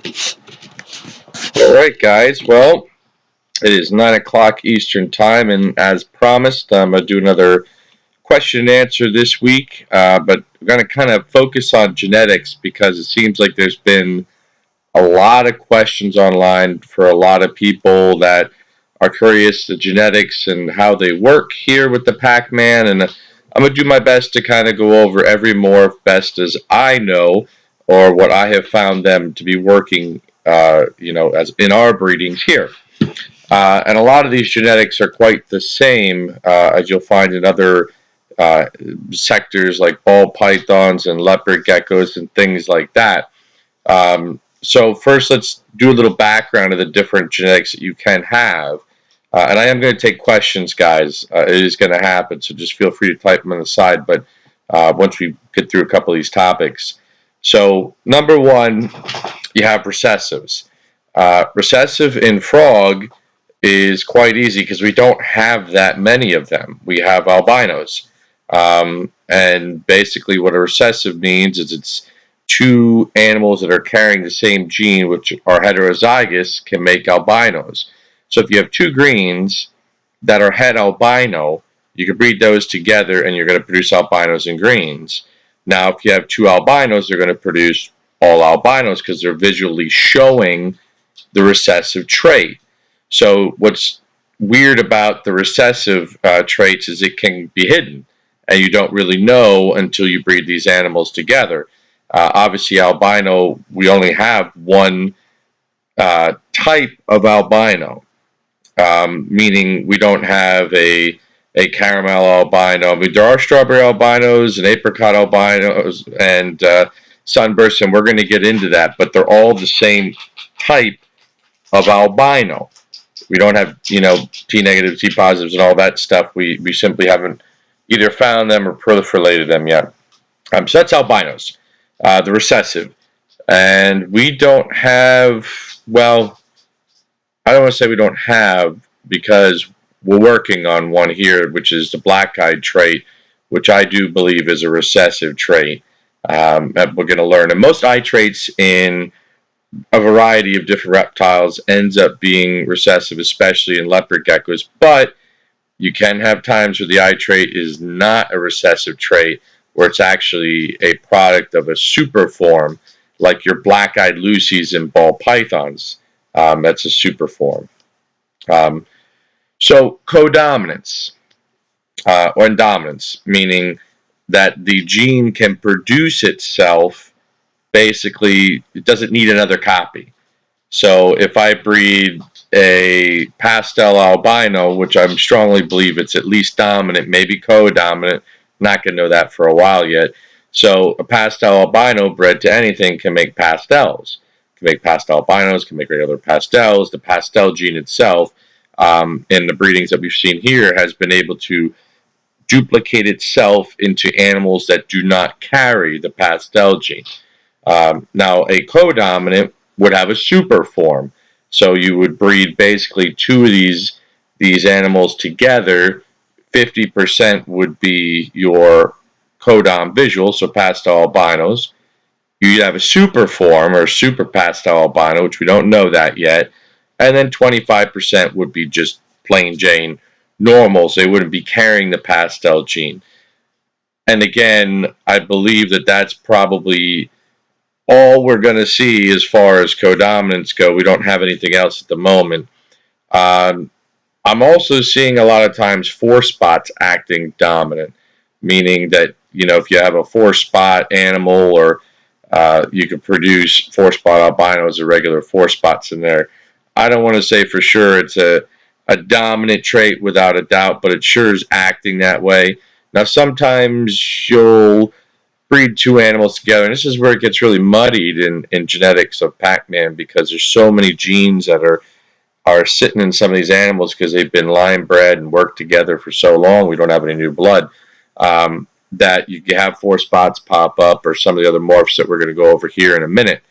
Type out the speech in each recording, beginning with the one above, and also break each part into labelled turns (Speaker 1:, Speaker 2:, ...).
Speaker 1: All right, guys. Well, it is 9 o'clock Eastern Time, and as promised, I'm going to do another question and answer this week. But we're going to kind of focus on genetics because it seems like there's been a lot of questions online for a lot of people that are curious the genetics and how they work here with the Pac-Man. And I'm going to do my best to kind of go over every morph best as I know or what I have found them to be working, as in our breedings here. And a lot of these genetics are quite the same as you'll find in other uh, sectors like ball pythons and leopard geckos and things like that. So first, let's do a little background of the different genetics that you can have. And I am going to take questions, guys. It is going to happen, so just feel free to type them on the side. But once we get through a couple of these topics. So number one, you have recessives. Recessive in frog is quite easy because we don't have that many of them. We have albinos. And basically what a recessive means is it's two animals that are carrying the same gene, which are heterozygous, can make albinos. So if you have two greens that are het albino, you can breed those together and you're going to produce albinos and greens. Now, if you have two albinos, they're going to produce all albinos because they're visually showing the recessive trait. So what's weird about the recessive traits is it can be hidden, and you don't really know until you breed these animals together. Obviously, albino, we only have one type of albino, meaning we don't have a caramel albino. I mean, there are strawberry albinos and apricot albinos and sunbursts, and we're going to get into that, but they're all the same type of albino. We don't have, T negative, T positives, and all that stuff. We simply haven't either found them or proliferated them yet. So that's albinos, the recessive. And we don't have, well, I don't want to say we don't have because we're working on one here, which is the black-eyed trait, which I do believe is a recessive trait that we're going to learn. And most eye traits in a variety of different reptiles ends up being recessive, especially in leopard geckos. But you can have times where the eye trait is not a recessive trait, where it's actually a product of a super form, like your black-eyed Lucy's and ball pythons. That's a super form. So codominance or indominance, meaning that the gene can produce itself. Basically, it doesn't need another copy. So if I breed a pastel albino, which I strongly believe it's at least dominant, maybe co-dominant, not going to know that for a while yet. So a pastel albino bred to anything can make pastels. Can make pastel albinos, can make regular pastels. The pastel gene itself, in the breedings that we've seen here, has been able to duplicate itself into animals that do not carry the pastel gene. Now, a codominant would have a super form. So you would breed basically two of these animals together. 50% would be your codom visual, so pastel albinos. You'd have a super form or super pastel albino, which we don't know that yet. And then 25% would be just plain Jane normals. They wouldn't be carrying the pastel gene. And again, I believe that that's probably all we're going to see as far as codominants go. We don't have anything else at the moment. I'm also seeing a lot of times 4 spots acting dominant, meaning that, if you have a 4-spot animal or you could produce 4-spot albinos or regular 4 spots in there. I don't want to say for sure it's a dominant trait without a doubt, but it sure is acting that way. Now, sometimes you'll breed 2 animals together, and this is where it gets really muddied in genetics of Pac-Man because there's so many genes that are sitting in some of these animals because they've been line bred and worked together for so long. We don't have any new blood. That you can have 4 spots pop up, or some of the other morphs that we're going to go over here in a minute.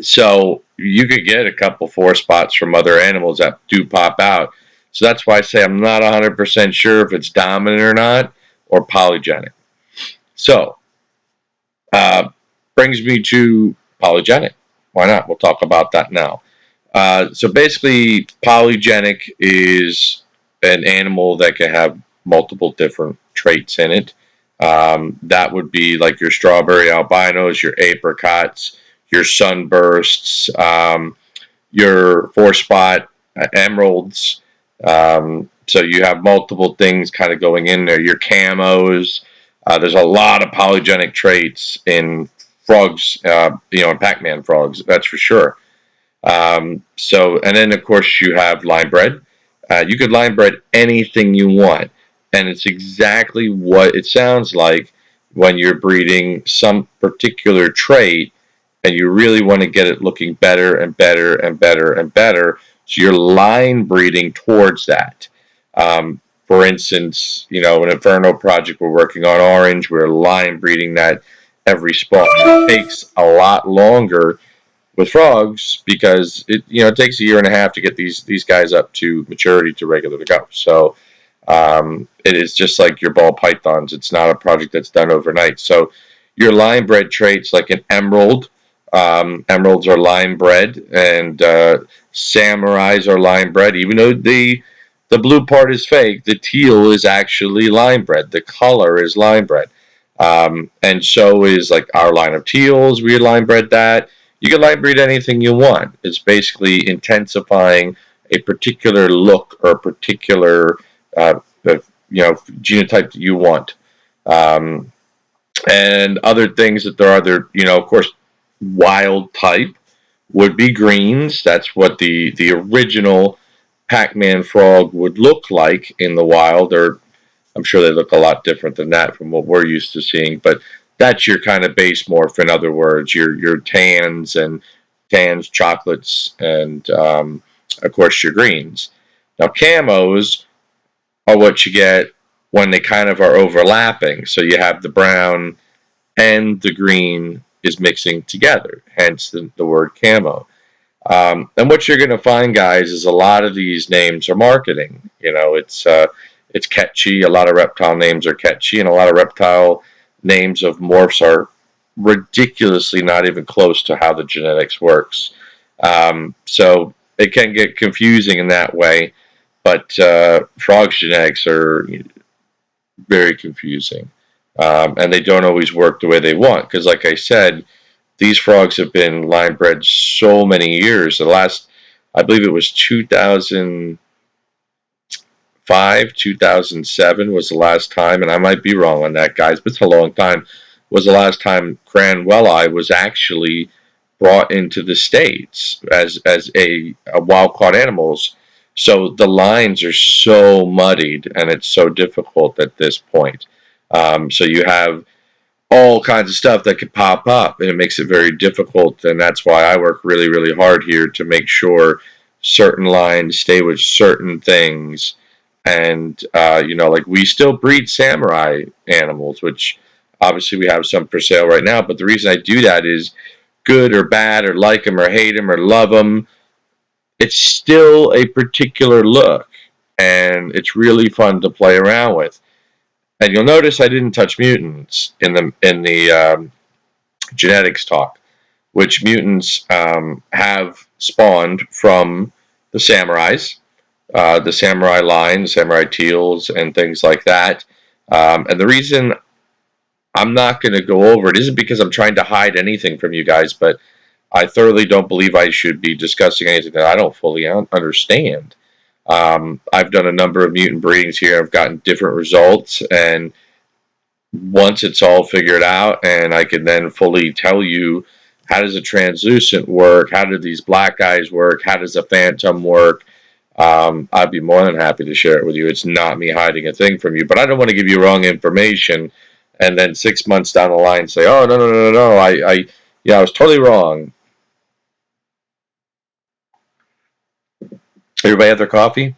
Speaker 1: So you could get a couple 4 spots from other animals that do pop out. So that's why I say I'm not 100% sure if it's dominant or not, or polygenic. So brings me to polygenic. why not? We'll talk about that now. So basically, polygenic is an animal that can have multiple different traits in it. That would be like your strawberry albinos, your apricots, your sunbursts, your four spot emeralds. So you have multiple things kind of going in there. Your camos. There's a lot of polygenic traits in frogs, in Pac-Man frogs. That's for sure. And then of course you have line bred. You could line bred anything you want, and it's exactly what it sounds like when you're breeding some particular trait, and you really want to get it looking better and better and better and better. So you're line breeding towards that. For instance, an Inferno project we're working on orange, we're line breeding that every spot. It takes a lot longer with frogs because it takes a year and a half to get these guys up to maturity to regular to go. So it is just like your ball pythons. It's not a project that's done overnight. So your line bred traits like an emerald. Emeralds are line bred, and samurais are line bred. Even though the blue part is fake, the teal is actually line bred. The color is line bred. And so is like our line of teals. We line bred that. You can line breed anything you want. It's basically intensifying a particular look or a particular genotype that you want. And other things that there are there, of course, wild type would be greens. That's what the original Pac-Man frog would look like in the wild, or I'm sure they look a lot different than that from what we're used to seeing, but that's your kind of base morph. In other words, your tans, chocolates, and of course your greens. Now camos are what you get when they kind of are overlapping. So you have the brown and the green is mixing together, hence the word camo. And what you're going to find, guys, is a lot of these names are marketing. It's catchy. A lot of reptile names are catchy, and a lot of reptile names of morphs are ridiculously not even close to how the genetics works. So it can get confusing in that way, but frogs genetics are very confusing, and they don't always work the way they want because, like I said, these frogs have been line bred so many years. I believe it was 2005, 2007 was the last time, and I might be wrong on that, guys, but it's a long time, was the last time Cranwelli was actually brought into the States as a wild caught animals. So the lines are so muddied, and it's so difficult at this point. So you have all kinds of stuff that could pop up, and it makes it very difficult. And that's why I work really, really hard here to make sure certain lines stay with certain things. And like we still breed samurai animals, which obviously we have some for sale right now. But the reason I do that is good or bad, or like them or hate them or love them, it's still a particular look, and it's really fun to play around with. And you'll notice I didn't touch mutants in the genetics talk, which mutants have spawned from the samurais, the samurai line, samurai teals, and things like that. And the reason I'm not going to go over it isn't because I'm trying to hide anything from you guys, but I thoroughly don't believe I should be discussing anything that I don't fully understand. I've done a number of mutant breedings here. I've gotten different results, and once it's all figured out and I can then fully tell you how does a translucent work, how do these black eyes work, how does a phantom work, I'd be more than happy to share it with you. It's not me hiding a thing from you, but I don't want to give you wrong information and then 6 months down the line say, oh, no, I was totally wrong. Everybody have their coffee?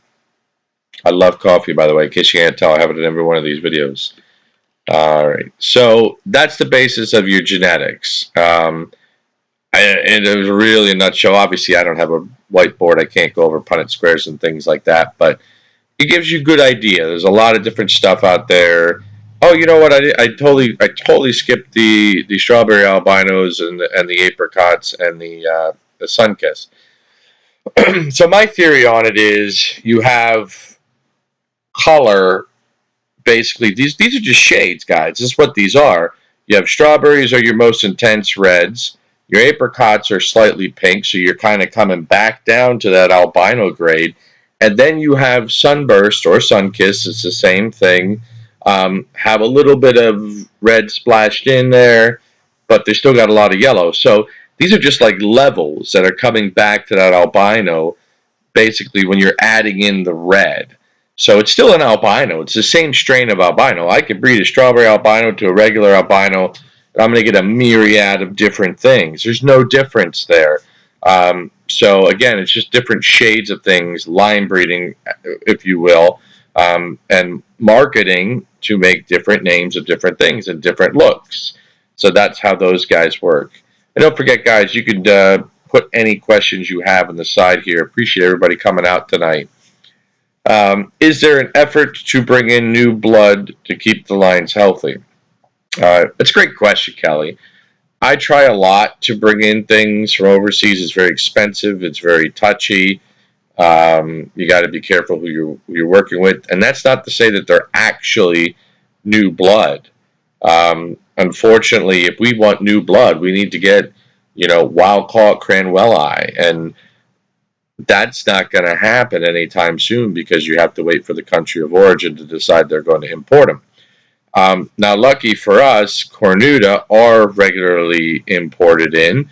Speaker 1: I love coffee, by the way, in case you can't tell. I have it in every one of these videos. All right, so that's the basis of your genetics. And it was really a nutshell. Obviously, I don't have a whiteboard. I can't go over Punnett squares and things like that, but it gives you a good idea. There's a lot of different stuff out there. Oh, you know what? I totally skipped the strawberry albinos and the apricots and the sunkiss. So my theory on it is you have color. Basically, these are just shades, guys. This is what these are. You have strawberries are your most intense reds. Your apricots are slightly pink, so you're kind of coming back down to that albino grade. And then you have sunburst or sunkiss. It's the same thing. Have a little bit of red splashed in there, but they still got a lot of yellow. So these are just like levels that are coming back to that albino basically when you're adding in the red. So it's still an albino. It's the same strain of albino. I could breed a strawberry albino to a regular albino, and I'm going to get a myriad of different things. There's no difference there. So again, it's just different shades of things, line breeding, if you will, and marketing to make different names of different things and different looks. So that's how those guys work. And don't forget, guys, you could put any questions you have on the side here. Appreciate everybody coming out tonight. Is there an effort to bring in new blood to keep the lines healthy? It's a great question, Kelly. I try a lot to bring in things from overseas. It's very expensive. It's very touchy. You got to be careful who you're working with, and that's not to say that they're actually new blood. Unfortunately, if we want new blood, we need to get wild caught Cranwelli, and that's not going to happen anytime soon because you have to wait for the country of origin to decide they're going to import them. Now, lucky for us, Cornuta are regularly imported in.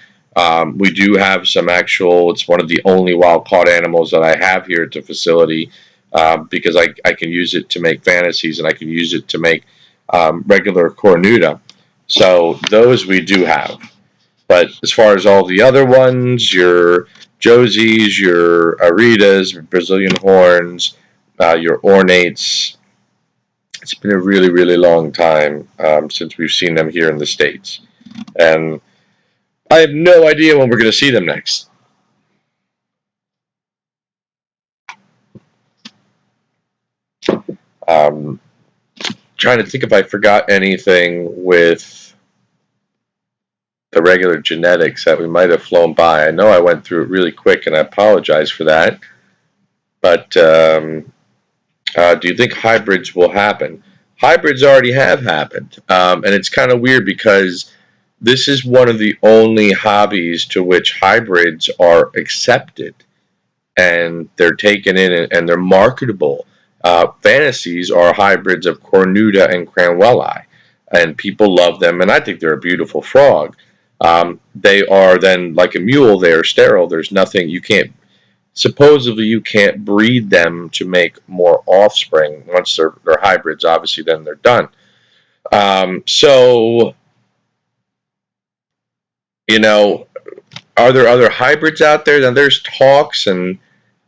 Speaker 1: We do have some actual, it's one of the only wild caught animals that I have here at the facility because I can use it to make fantasies and I can use it to make regular Cornuta. So those we do have. But as far as all the other ones, your Josies, your Aritas, Brazilian horns, your ornates, it's been a really, really long time since we've seen them here in the States. And I have no idea when we're going to see them next. Um, Trying to think if I forgot anything with the regular genetics that we might have flown by. I know I went through it really quick, and I apologize for that. But do you think hybrids will happen? Hybrids already have happened, and it's kind of weird because this is one of the only hobbies to which hybrids are accepted and they're taken in and they're marketable. Fantasies are hybrids of Cornuta and Cranwelli, and people love them, and I think they're a beautiful frog. They are then like a mule, they are sterile. There's nothing, you can't, supposedly you can't breed them to make more offspring. Once they're hybrids, obviously then they're done. So, you know, are there other hybrids out there? Now there's talks and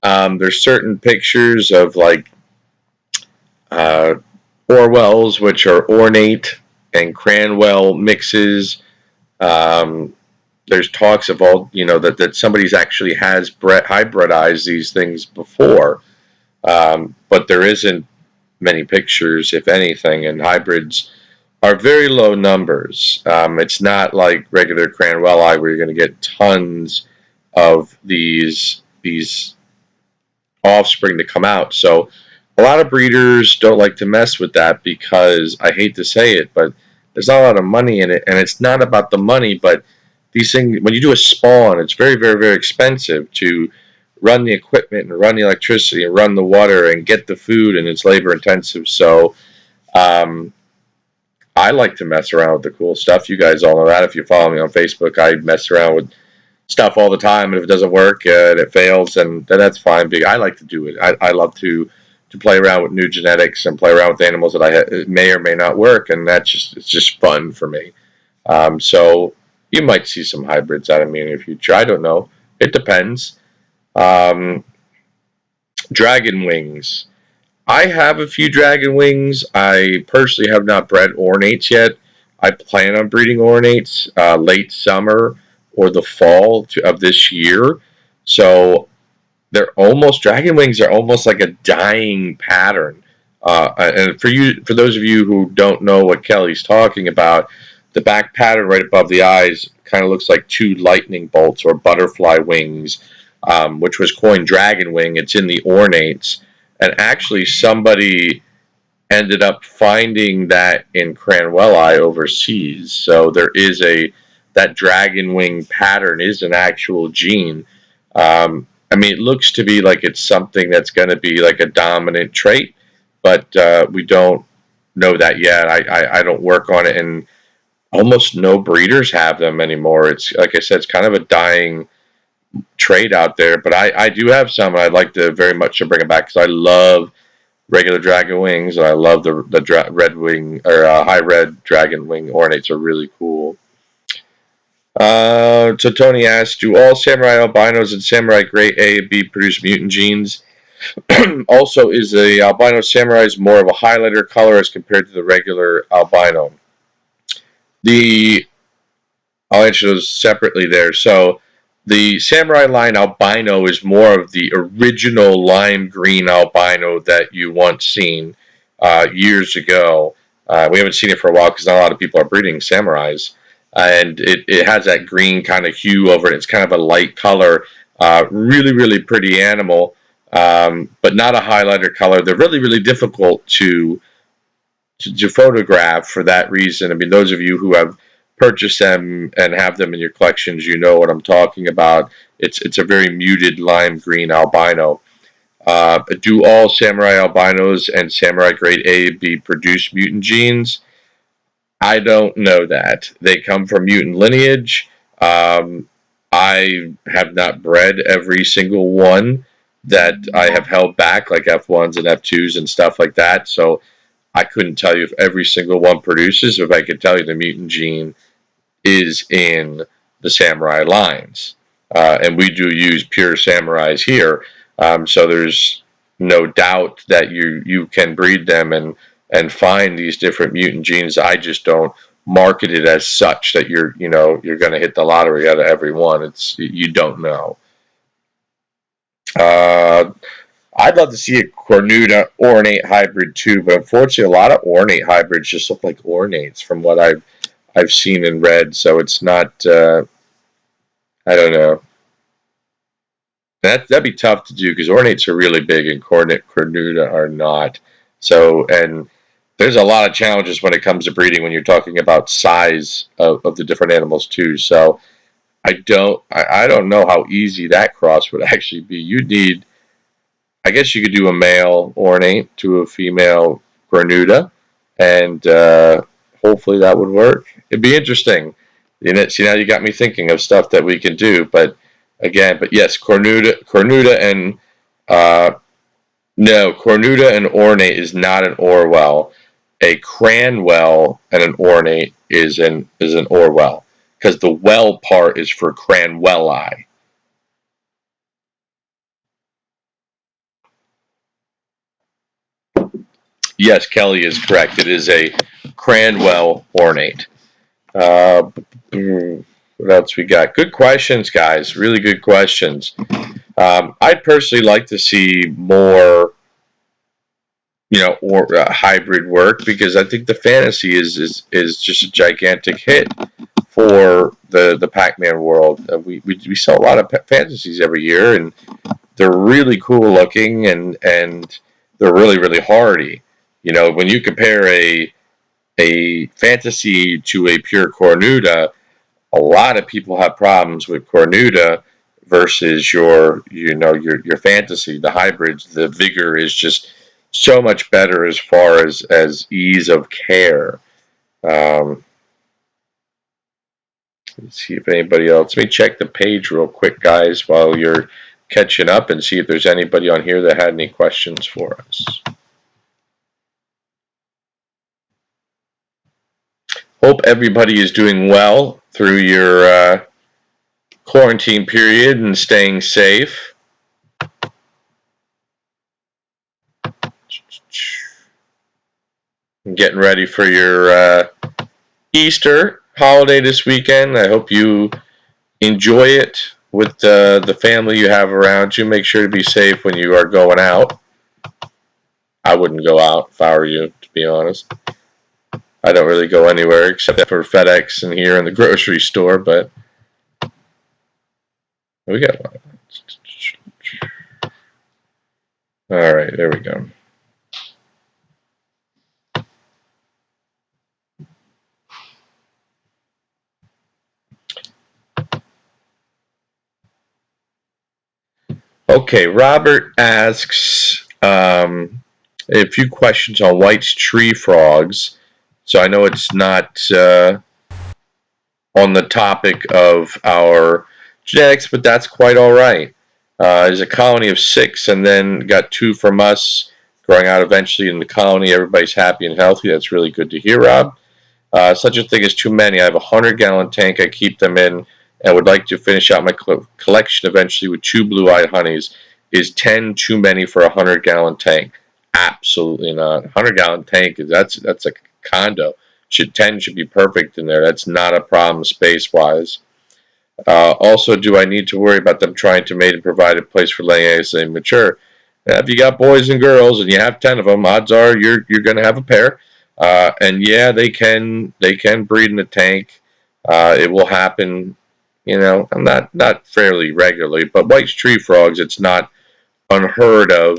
Speaker 1: there's certain pictures of like uh, Orwells, which are ornate and Cranwell mixes. Um, there's talks of all that somebody's actually has hybridized these things before, but there isn't many pictures, if anything, and hybrids are very low numbers. It's not like regular Cranwelli where you're going to get tons of these offspring to come out. So a lot of breeders don't like to mess with that because I hate to say it, but there's not a lot of money in it, and it's not about the money, but these things, when you do a spawn, it's very, very, very expensive to run the equipment and run the electricity and run the water and get the food, and it's labor intensive. So um, I like to mess around with the cool stuff. You guys all know that. If you follow me on Facebook, I mess around with stuff all the time, and if it doesn't work and it fails, then that's fine. But I like to do it. I love to play around with new genetics and play around with animals that may or may not work, and it's just fun for me. So you might see some hybrids out of me in the future. I don't know. It depends. Um, Dragon wings. I have a few dragon wings. I personally have not bred ornates yet. I plan on breeding ornates late summer or the fall of this year. So dragon wings are almost like a dying pattern. And for those of you who don't know what Kelly's talking about, the back pattern right above the eyes kind of looks like two lightning bolts or butterfly wings, which was coined dragon wing. It's in the ornates, and actually somebody ended up finding that in Cranwelli overseas. So there is that dragon wing pattern is an actual gene. I mean, it looks to be like it's something that's going to be like a dominant trait, but we don't know that yet. I don't work on it, and almost no breeders have them anymore. It's like I said, it's kind of a dying trait out there. But I do have some, and I'd like to very much to bring it back because I love regular dragon wings, and I love the red wing or high red dragon wing ornates are really cool. So Tony asks, do all samurai albinos and samurai gray A and B produce mutant genes? Also, is the albino samurais more of a highlighter color as compared to the regular albino? I'll answer those separately there. So the samurai line albino is more of the original lime green albino that you once seen years ago. We haven't seen it for a while because not a lot of people are breeding samurais. And it has that green kind of hue over it. It's kind of a light color. Really, really pretty animal, but not a highlighter color. They're really, really difficult to photograph for that reason. I mean, those of you who have purchased them and have them in your collections, you know what I'm talking about. It's a very muted lime green albino. Do all samurai albinos and samurai grade A and B produce mutant genes? I don't know that. They come from mutant lineage. I have not bred every single one that I have held back, like F1s and F2s and stuff like that. So I couldn't tell you if every single one produces. If I could tell you the mutant gene is in the samurai lines. And we do use pure samurais here. So there's no doubt that you can breed them and find these different mutant genes. I just don't market it as such that you're going to hit the lottery out of every one. You don't know. Uh, I'd love to see a cornuta ornate hybrid too, but unfortunately, a lot of ornate hybrids just look like ornates from what I've seen and read. So it's not. I don't know. That'd be tough to do because ornates are really big and cornuta are not. So and there's a lot of challenges when it comes to breeding when you're talking about size of the different animals too. So I don't know how easy that cross would actually be. You'd need, I guess you could do a male ornate to a female cornuta, and hopefully that would work. It'd be interesting. See, now you got me thinking of stuff that we can do. But again, but yes, cornuta and no, cornuta and ornate is not an Orwell. A Cranwell and an ornate is an Orwell because the well part is for Cranwelli. Yes, Kelly is correct. It is a Cranwell ornate. What else we got? Good questions, guys. Really good questions. I'd personally like to see more, or hybrid work because I think the fantasy is just a gigantic hit for the Pac-Man world. We sell a lot of fantasies every year, and they're really cool looking, and they're really really hardy. When you compare a fantasy to a pure cornuta, a lot of people have problems with cornuta versus your fantasy. The hybrids, the vigor is just so much better as far as ease of care. Let's see if anybody else. Let me check the page real quick, guys, while you're catching up, and see if there's anybody on here that had any questions for us. Hope everybody is doing well through your quarantine period and staying safe. Getting ready for your Easter holiday this weekend. I hope you enjoy it with the family you have around you. Make sure to be safe when you are going out. I wouldn't go out if I were you, to be honest. I don't really go anywhere except for FedEx and here in the grocery store, but we got one. All right, there we go. Okay, Robert asks a few questions on White's tree frogs. So I know it's not on the topic of our genetics, but that's quite all right. There's a colony of 6, and then got 2 from us, growing out eventually in the colony. Everybody's happy and healthy. That's really good to hear, Rob. Such a thing as too many. I have a 100-gallon tank I keep them in, and would like to finish out my collection eventually with 2 blue-eyed honeys. Is 10 too many for a 100-gallon tank? Absolutely not. 100-gallon tank, that's a condo. 10 should be perfect in there. That's not a problem space-wise. Also, do I need to worry about them trying to mate and provide a place for laying eggs as they mature? If you got boys and girls and you have 10 of them, odds are you're going to have a pair. And yeah, they can breed in a tank. It will happen, not fairly regularly. But White's tree frogs, it's not unheard of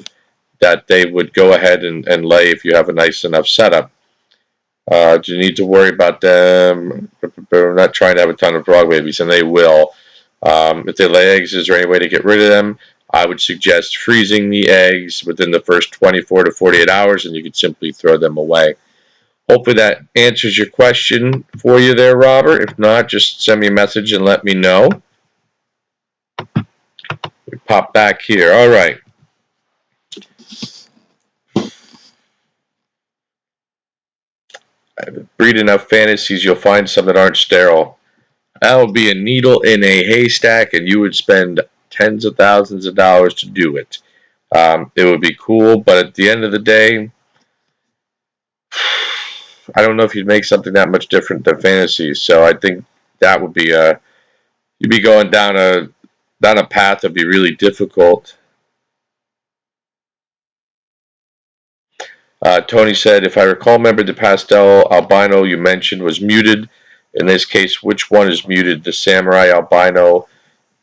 Speaker 1: that they would go ahead and lay if you have a nice enough setup. Do you need to worry about them? We're not trying to have a ton of frog babies, and they will. If they lay eggs, is there any way to get rid of them? I would suggest freezing the eggs within the first 24 to 48 hours, and you could simply throw them away. Hopefully that answers your question for you there, Robert. If not, just send me a message and let me know. We pop back here. All right. Breed enough fantasies, you'll find some that aren't sterile. That would be a needle in a haystack, and you would spend tens of thousands of dollars to do it. It would be cool, but at the end of the day, I don't know if you'd make something that much different than fantasies. So I think that would be you'd be going down a path that'd be really difficult. Tony said, if I recall, remember the pastel albino you mentioned was muted. In this case, which one is muted, the samurai albino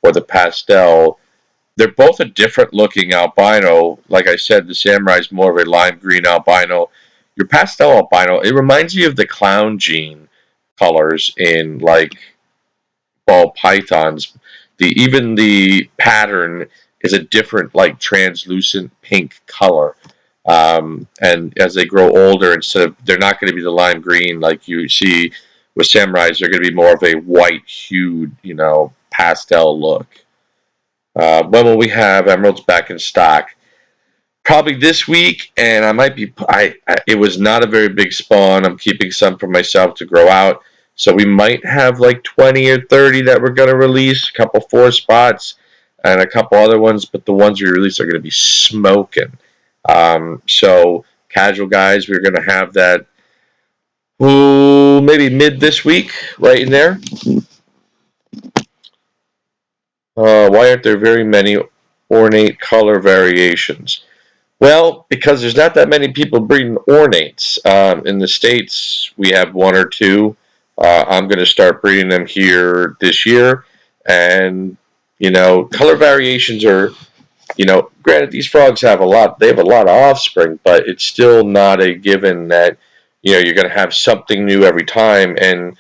Speaker 1: or the pastel? They're both a different looking albino. Like I said, the samurai is more of a lime green albino. Your pastel albino, it reminds you of the clown gene colors in like ball pythons. Even the pattern is a different, like translucent pink color. And as they grow older, they're not going to be the lime green like you see with samurais. They're going to be more of a white hued, pastel look. When will we have emeralds back in stock? Probably this week, and I might be. It was not a very big spawn. I'm keeping some for myself to grow out, so we might have like 20 or 30 that we're gonna release. A couple 4 spots, and a couple other ones, but the ones we release are gonna be smoking. So casual guys, we're gonna have that. Ooh, maybe mid this week, right in there. Why aren't there very many ornate color variations? Well, because there's not that many people breeding ornates. In the States, we have 1 or 2. I'm going to start breeding them here this year. And, color variations are, granted, these frogs they have a lot of offspring, but it's still not a given that, you're going to have something new every time. And,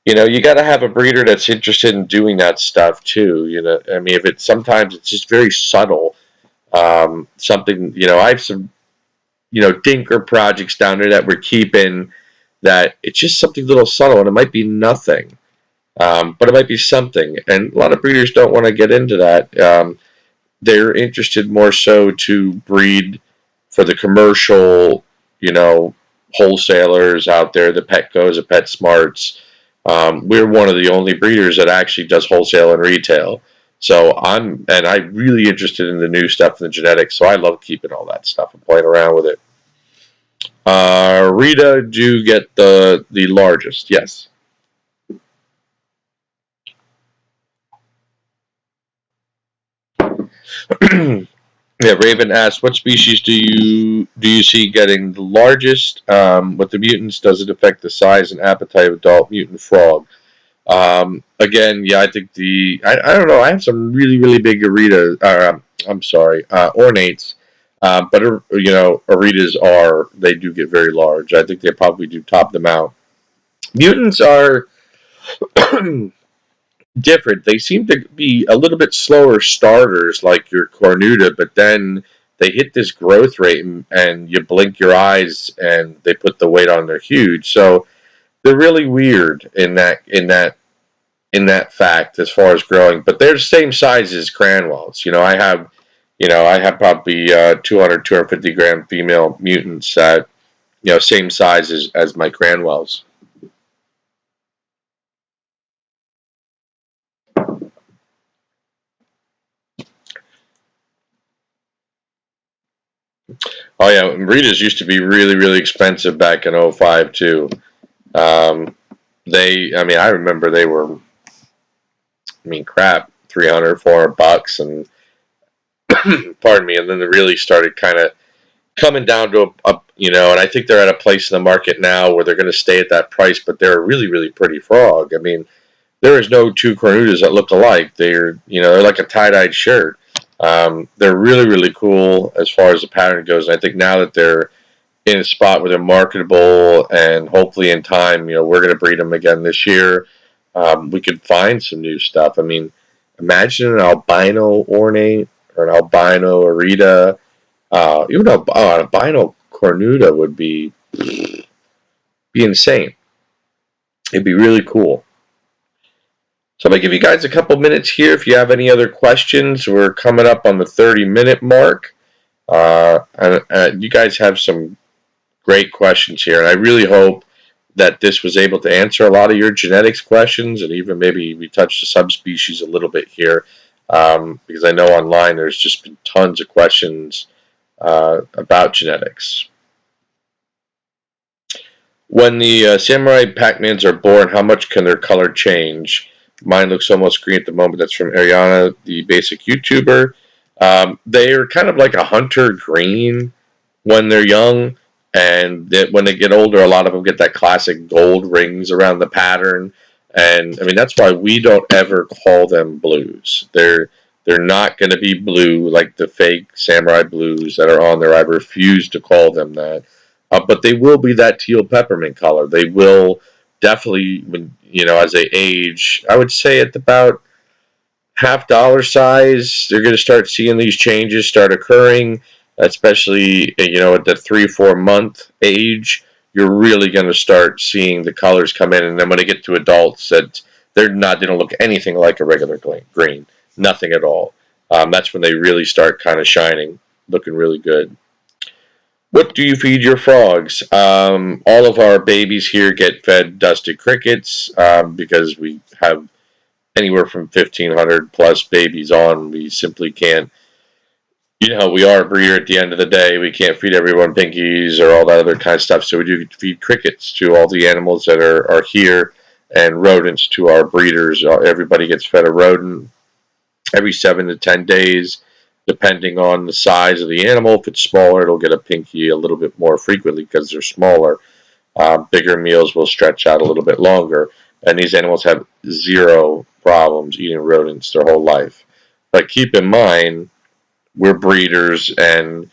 Speaker 1: you got to have a breeder that's interested in doing that stuff too. I mean, sometimes it's just very subtle. Something, I have some, dinker projects down there that we're keeping that it's just something little subtle, and it might be nothing, but it might be something. And a lot of breeders don't want to get into that. They're interested more so to breed for the commercial, wholesalers out there, the Petcos, the PetSmarts. We're one of the only breeders that actually does wholesale and retail. So I'm really interested in the new stuff in the genetics. So I love keeping all that stuff and playing around with it. Rita, do you get the largest? Yes. Yeah, Raven asks, what species do you see getting the largest? With the mutants, does it affect the size and appetite of adult mutant frog? Again, yeah, I think I don't know. I have some really really big Aritas. I'm sorry, ornates. But Aritas they do get very large. I think they probably do top them out. Mutants are different. They seem to be a little bit slower starters, like your Cornuda, but then they hit this growth rate, and you blink your eyes, and they put the weight on. They're huge. So they're really weird in that fact as far as growing, but they're the same size as Cranwells. I have probably 200, 250 gram female mutants that, same size as my Cranwells. Oh yeah, Ritas used to be really, really expensive back in '05 too. Um, I remember they were, crap, 300, $400, and pardon me, and then they really started kind of coming down to and I think they're at a place in the market now where they're going to stay at that price, but they're a really, really pretty frog. There is no two cornudas that look alike. They're like a tie-dyed shirt. They're really, really cool as far as the pattern goes. And I think now that they're in a spot where they're marketable, and hopefully in time, we're going to breed them again this year. We could find some new stuff. Imagine an albino ornate or an albino arita. Even an albino cornuda would be insane. It'd be really cool. So I'm gonna give you guys a couple minutes here. If you have any other questions, we're coming up on the 30-minute mark. And you guys have some great questions here, and I really hope that this was able to answer a lot of your genetics questions, and even maybe we touched the subspecies a little bit here, because I know online there's just been tons of questions about genetics. When the samurai Pac-Mans are born, how much can their color change? Mine looks almost green at the moment. That's from Ariana, the basic YouTuber. They are kind of like a hunter green when they're young, and when they get older, a lot of them get that classic gold rings around the pattern. And that's why we don't ever call them blues. They're not going to be blue like the fake samurai blues that are on there. I refuse to call them that. But they will be that teal peppermint color. They will definitely, as they age, I would say at about half dollar size, they're going to start seeing these changes start occurring, especially, at the 3 4 month age. You're really going to start seeing the colors come in, and then when they get to adults, they don't look anything like a regular green, nothing at all. That's when they really start kind of shining, looking really good. What do you feed your frogs? All of our babies here get fed dusted crickets, because we have anywhere from 1,500 plus babies on. We simply can't, we are a breeder at the end of the day. We can't feed everyone pinkies or all that other kind of stuff. So we do feed crickets to all the animals that are here, and rodents to our breeders. Everybody gets fed a rodent every 7 to 10 days, depending on the size of the animal. If it's smaller, it'll get a pinky a little bit more frequently because they're smaller. Bigger meals will stretch out a little bit longer, and these animals have zero problems eating rodents their whole life. But keep in mind, we're breeders, and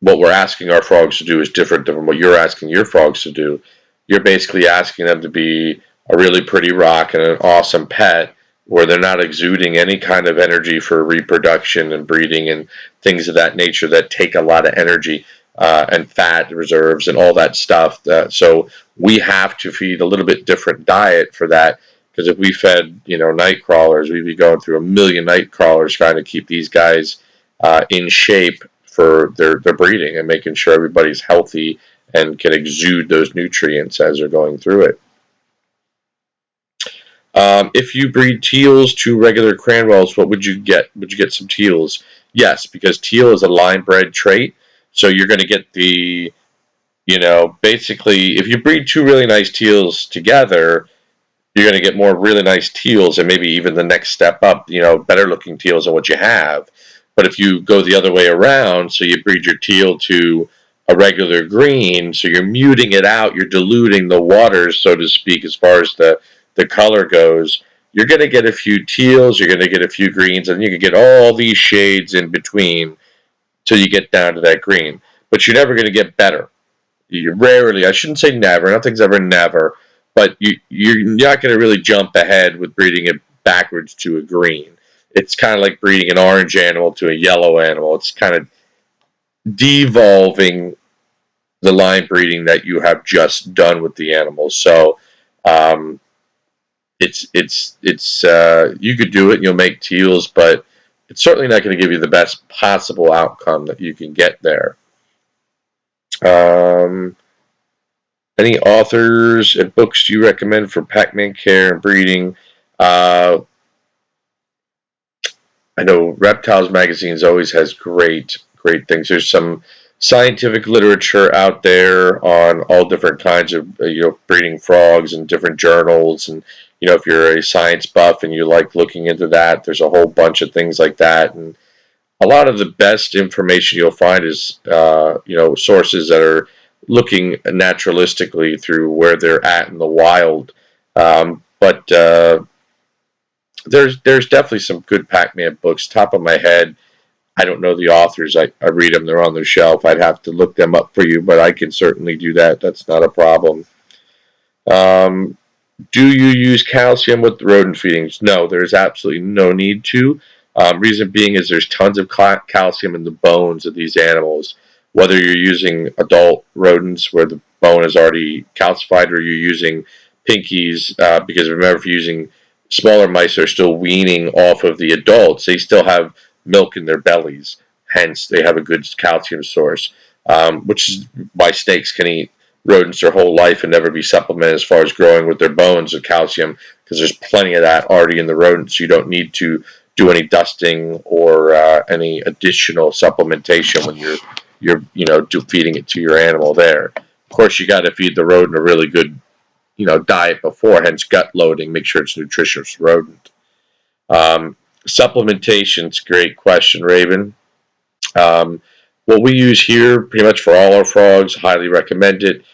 Speaker 1: what we're asking our frogs to do is different than what you're asking your frogs to do. You're basically asking them to be a really pretty rock and an awesome pet, where they're not exuding any kind of energy for reproduction and breeding and things of that nature that take a lot of energy, and fat reserves and all that stuff. So we have to feed a little bit different diet for that, because if we fed night crawlers, we'd be going through a million night crawlers trying to keep these guys in shape for their breeding, and making sure everybody's healthy and can exude those nutrients as they're going through it. If you breed teals to regular Cranwells, what would you get? Would you get some teals? Yes, because teal is a line bred trait, so you're going to get basically, if you breed two really nice teals together, you're going to get more really nice teals, and maybe even the next step up, better looking teals than what you have. But if you go the other way around, so you breed your teal to a regular green, so you're muting it out, you're diluting the waters, so to speak, as far as the color goes, you're going to get a few teals, you're going to get a few greens, and you can get all these shades in between till you get down to that green. But you're never going to get better. You rarely, I shouldn't say never, nothing's ever never, but you're not going to really jump ahead with breeding it backwards to a green. It's kind of like breeding an orange animal to a yellow animal. It's kind of devolving the line breeding that you have just done with the animals. So um, it's you could do it and you'll make teals, but it's certainly not going to give you the best possible outcome that you can get there. Um, any authors and books do you recommend for Pac-Man care and breeding? Uh, I know Reptiles Magazines always has great things. There's some scientific literature out there on all different kinds of breeding frogs and different journals, and if you're a science buff and you like looking into that, there's a whole bunch of things like that. And a lot of the best information you'll find is sources that are looking naturalistically through where they're at in the wild. But there's definitely some good Pac-Man books. Top of my head, I don't know the authors. I read them; they're on the shelf. I'd have to look them up for you, but I can certainly do that. That's not a problem. Um, do you use calcium with the rodent feedings? No, there's absolutely no need to. Reason being is there's tons of calcium in the bones of these animals. Whether you're using adult rodents where the bone is already calcified, or you're using pinkies, because remember, if you're using smaller mice, are still weaning off of the adults. They still have milk in their bellies, hence they have a good calcium source, which is why snakes can eat rodents their whole life and never be supplemented as far as growing with their bones of calcium, because there's plenty of that already in the rodents. You don't need to do any dusting or any additional supplementation when you're feeding it to your animal there. Of course, you got to feed the rodent a really good diet before, hence gut loading. Make sure it's nutritious rodent. Supplementation's a great question, Raven. Um, what we use here, pretty much for all our frogs, highly recommend it.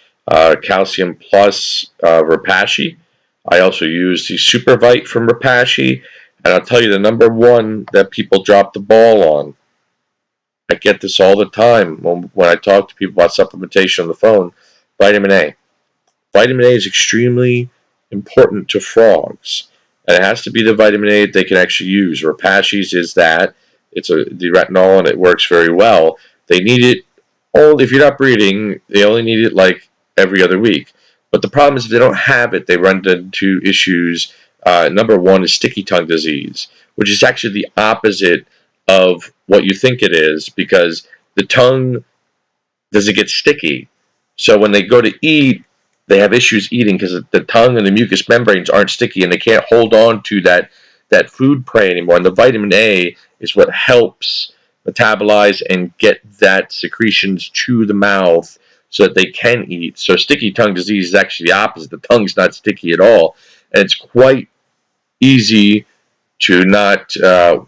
Speaker 1: Calcium Plus Repashy. I also use the Supervite from Repashy, and I'll tell you the number one that people drop the ball on. I get this all the time when I talk to people about supplementation on the phone. Vitamin A. Vitamin A is extremely important to frogs, and it has to be the vitamin A that they can actually use. Repashy's is that. It's the retinol, and it works very well. They need it only if you're not breeding. They only need it like every other week. But the problem is if they don't have it, they run into issues. Number one is sticky tongue disease, which is actually the opposite of what you think it is, because the tongue doesn't get sticky. So when they go to eat, they have issues eating because the tongue and the mucous membranes aren't sticky, and they can't hold on to that food prey anymore. And the vitamin A is what helps metabolize and get that secretions to the mouth so that they can eat. So sticky tongue disease is actually the opposite. The tongue's not sticky at all, and it's quite easy to not to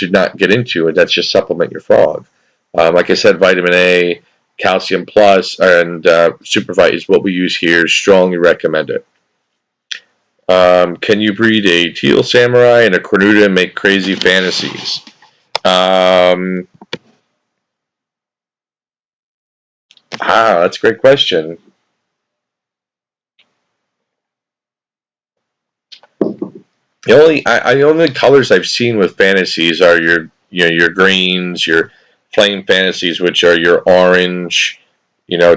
Speaker 1: not get into, and that's just supplement your frog. Like I said, vitamin A, Calcium Plus, and Supervite is what we use here. Strongly recommend it. Can you breed a teal samurai and a cornuta and make crazy fantasies? That's a great question. The only colors I've seen with fantasies are your greens, your flame fantasies, which are your orange,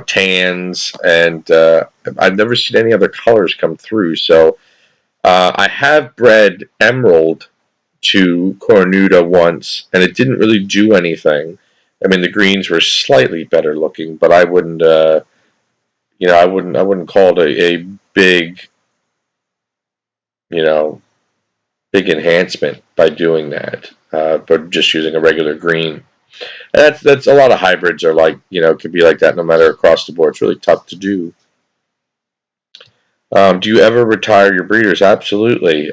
Speaker 1: tans, and I've never seen any other colors come through. So I have bred emerald to cornuta once, and it didn't really do anything. I mean, the greens were slightly better looking, but I wouldn't, I wouldn't call it a big, you know, big enhancement by doing that, but just using a regular green. And that's a lot of hybrids are like, could be like that no matter across the board. It's really tough to do. Do you ever retire your breeders? Absolutely.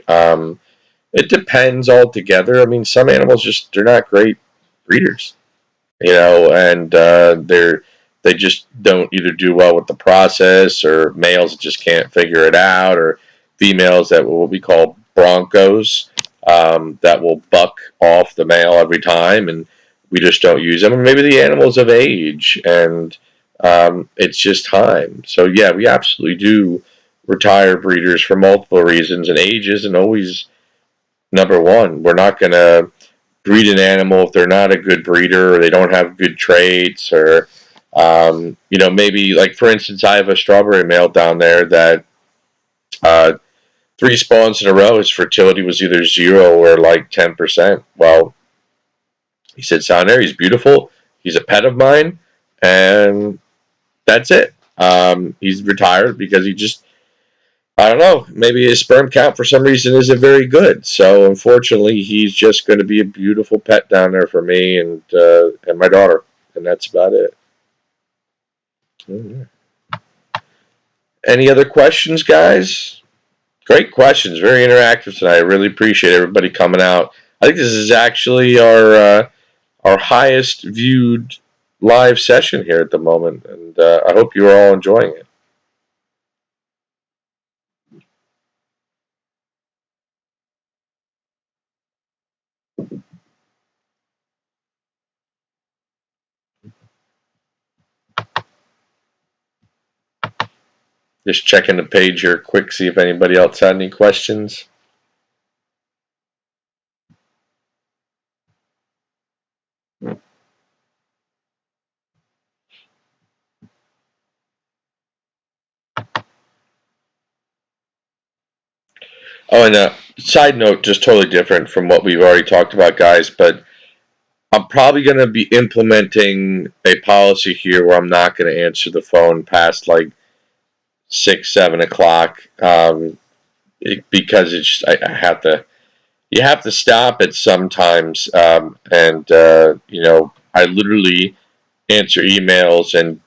Speaker 1: It depends altogether. I mean, some animals they're not great breeders, and they just don't either do well with the process, or males that just can't figure it out, or females that what we call broncos, that will buck off the male every time, and we just don't use them. Or maybe the animal's of age, and it's just time. So yeah, we absolutely do retire breeders for multiple reasons, and age isn't always number one. We're not going to breed an animal if they're not a good breeder, or they don't have good traits, or maybe, like, for instance, I have a strawberry male down there that uh, 3 spawns in a row, his fertility was either 0 or like 10%. Well, he sits down there, he's beautiful, he's a pet of mine, and that's it. He's retired because he just, I don't know, maybe his sperm count for some reason isn't very good. So unfortunately, he's just going to be a beautiful pet down there for me and my daughter, and that's about it. Mm-hmm. Any other questions, guys? Great questions, very interactive tonight. I really appreciate everybody coming out. I think this is actually our highest viewed live session here at the moment, and I hope you are all enjoying it. Just checking the page here quick, see if anybody else had any questions. Oh, and a side note, just totally different from what we've already talked about, guys, but I'm probably going to be implementing a policy here where I'm not going to answer the phone past like 6, 7 o'clock, because it's I have to. You have to stop it sometimes, and I literally answer emails and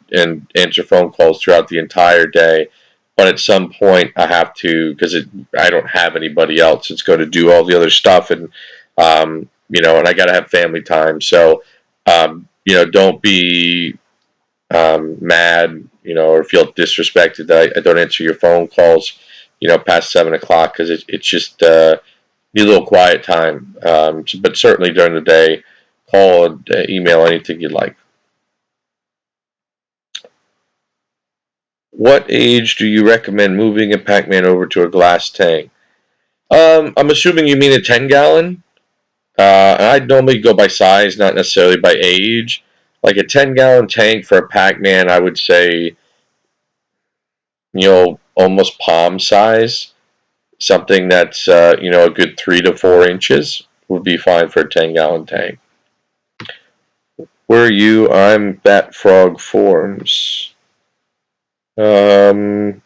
Speaker 1: answer phone calls throughout the entire day. But at some point, I have to, because I don't have anybody else that's going to do all the other stuff, and I got to have family time. So, don't be mad, or feel disrespected that I don't answer your phone calls, past 7 o'clock, because it's just need a little quiet time. But certainly during the day, call, email, anything you'd like. What age do you recommend moving a Pac-Man over to a glass tank? I'm assuming you mean a 10-gallon. I'd normally go by size, not necessarily by age. Like a 10-gallon tank for a Pac-Man, I would say, almost palm size. Something that's, a good 3 to 4 inches would be fine for a 10-gallon tank. Where are you? I'm Bat Frog Forums. I'm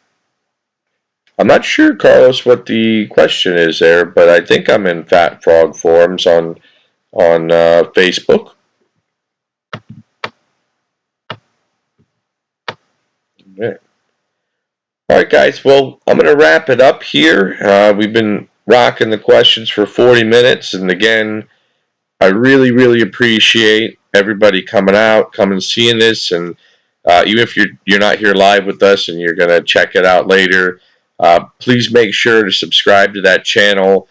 Speaker 1: not sure, Carlos, what the question is there, but I think I'm in Fat Frog Forums on Facebook. Yeah. All right, guys. Well, I'm going to wrap it up here. We've been rocking the questions for 40 minutes, and again, I really, really appreciate everybody coming out, coming and seeing this, and even if you're not here live with us and you're gonna check it out later, please make sure to subscribe to that channel.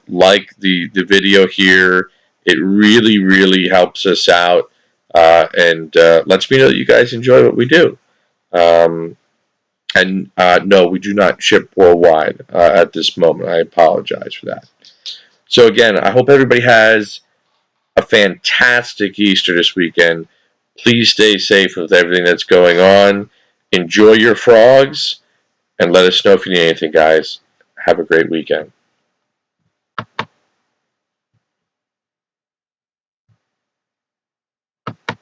Speaker 1: Like the video here. It really, really helps us out, and lets me know that you guys enjoy what we do. And no, we do not ship worldwide at this moment. I apologize for that. So again, I hope everybody has a fantastic Easter this weekend. Please stay safe with everything that's going on. Enjoy your frogs, and let us know if you need anything, guys. Have a great weekend.